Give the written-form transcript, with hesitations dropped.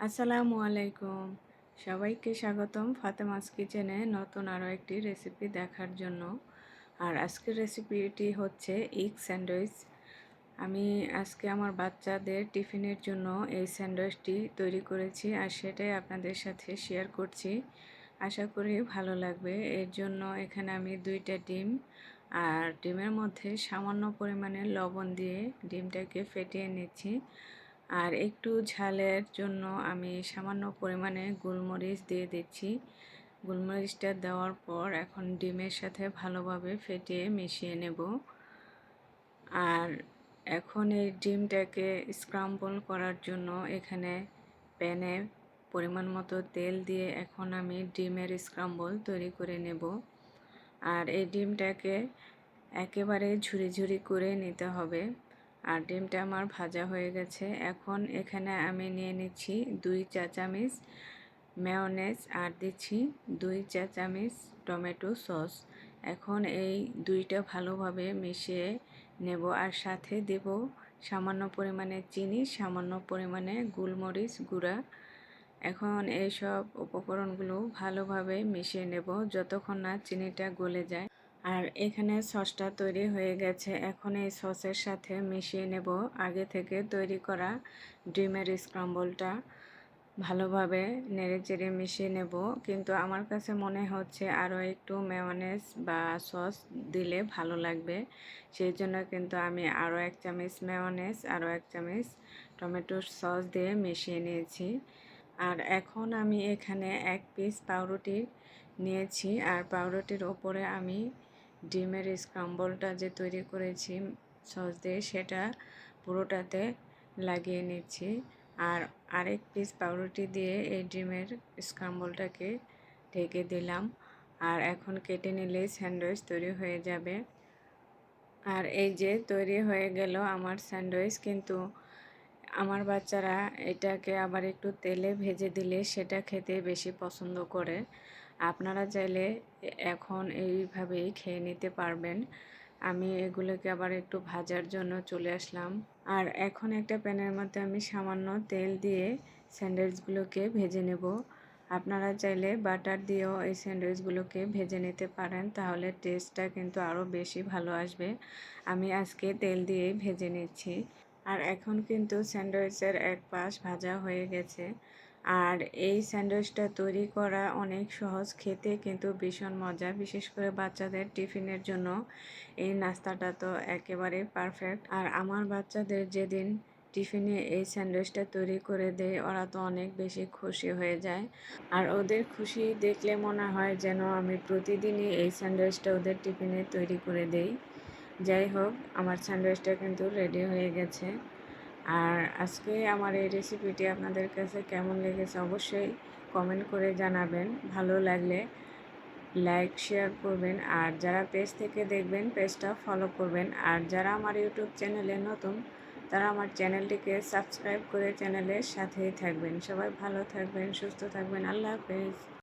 আসসালামু আলাইকুম। সবাইকে স্বাগতম ফাতেমাস কিচেনে নতুন আরও একটি রেসিপি দেখার জন্য। আর আজকের রেসিপিটি হচ্ছে এগ স্যান্ডউইচ। আমি আজকে আমার বাচ্চাদের টিফিনের জন্য এই স্যান্ডউইচটি তৈরি করেছি আর সেটাই আপনাদের সাথে শেয়ার করছি। আশা করি ভালো লাগবে। এর জন্য এখানে আমি 2টা ডিম আর ডিমের মধ্যে সামান্য পরিমাণে লবণ দিয়ে ডিমটাকে ফেটিয়ে নিচ্ছি। আর একটু ঝালের জন্য আমি সামান্য পরিমাণে গোলমরিচ দিয়ে দিচ্ছি। গোলমরিচটা দেওয়ার পর এখন ডিমের সাথে ভালোভাবে ফেটিয়ে মিশিয়ে নেব। আর এখন এই ডিমটাকে স্ক্রাম্বল করার জন্য এখানে প্যানে পরিমাণ মতো তেল দিয়ে এখন আমি ডিমের স্ক্রাম্বল তৈরি করে নেব। আর এই ডিমটাকে একেবারে ঝুরি ঝুরি করে নিতে হবে। আর ডিমটা আমার ভাজা হয়ে গেছে। এখন এখানে আমি নিয়ে নিচ্ছি 2 চা চামচ মেয়োনেজ আর দিচ্ছি 2 চা চামচ টমেটো সস। এখন এই দুইটা ভালোভাবে মিশিয়ে নেব আর সাথে দেব সামান্য পরিমাণে চিনি, সামান্য পরিমাণে গোলমরিচ গুঁড়া। এখন এই সব উপকরণগুলো ভালোভাবে মিশিয়ে নেব যতক্ষণ না চিনিটা গলে যায়। আর এখানে সসটা তৈরি হয়ে গেছে। এখন এই সসের সাথে মিশিয়ে নেব আগে থেকে তৈরি করা ডিমের স্ক্রাম্বলটা। ভালোভাবে নেড়েচেড়ে মিশিয়ে নেব। কিন্তু আমার কাছে মনে হচ্ছে আরও একটু মেয়োনেজ বা সস দিলে ভালো লাগবে। সেই জন্য কিন্তু আমি আরও 1 চামচ মেয়োনেজ, আরও 1 চামচ টমেটোর সস দিয়ে মিশিয়ে নিয়েছি। আর এখন আমি এখানে 1 পিস পাউরুটি নিয়েছি আর পাউরুটির ওপরে আমি ডিমের স্ক্রাম্বলটা যে তৈরি করেছি সস দিয়ে সেটা পুরোটাতে লাগিয়ে নিচ্ছি। আর আরেক পিস পাউরুটি দিয়ে এই ডিমের স্ক্রাম্বলটাকে ঢেকে দিলাম। আর এখন কেটে নিলেই স্যান্ডউইচ তৈরি হয়ে যাবে। আর এই যে তৈরি হয়ে গেল আমার স্যান্ডউইচ। কিন্তু আমার বাচ্চারা এটাকে আবার একটু তেলে ভেজে দিলে সেটা খেতে বেশি পছন্দ করে। আপনারা চাইলে এখন এইভাবেই খেয়ে নিতে পারবেন। আমি এগুলোকে আবার একটু ভাজার জন্য চলে আসলাম। আর এখন একটা প্যানের মধ্যে আমি সামান্য তেল দিয়ে স্যান্ডউইচগুলোকে ভেজে নেব। আপনারা চাইলে বাটার দিয়েও এই স্যান্ডউইচগুলোকে ভেজে নিতে পারেন, তাহলে টেস্টটা কিন্তু আরও বেশি ভালো আসবে। আমি আজকে তেল দিয়েই ভেজে নিচ্ছি। আর এখন কিন্তু স্যান্ডউইচের এক পাশ ভাজা হয়ে গেছে। আর এই স্যান্ডউইচটা তৈরি করা অনেক সহজ, খেতে কিন্তু ভীষণ মজা। বিশেষ করে বাচ্চাদের টিফিনের জন্য এই নাস্তাটা তো একেবারে পারফেক্ট। আর আমার বাচ্চাদের যেদিন টিফিনে এই স্যান্ডউইচটা তৈরি করে দেয় ওরা তো অনেক বেশি খুশি হয়ে যায়। আর ওদের খুশি দেখলে মনে হয় যেন আমি প্রতিদিনই এই স্যান্ডউইচটা ওদের টিফিনে তৈরি করে দেই। যাই হোক, আমার স্যান্ডউইচটা কিন্তু রেডি হয়ে গেছে। আর আজকে আমার এই রেসিপিটি আপনাদের কাছে কেমন লেগেছে অবশ্যই কমেন্ট করে জানাবেন। ভালো লাগলে লাইক শেয়ার করবেন। আর যারা পেজ থেকে দেখবেন পেজটা ফলো করবেন। আর যারা আমার ইউটিউব চ্যানেলে নতুন তারা আমার চ্যানেলটিকে সাবস্ক্রাইব করে চ্যানেলের সাথেই থাকবেন। সবাই ভালো থাকবেন, সুস্থ থাকবেন। আল্লাহ হাফেজ।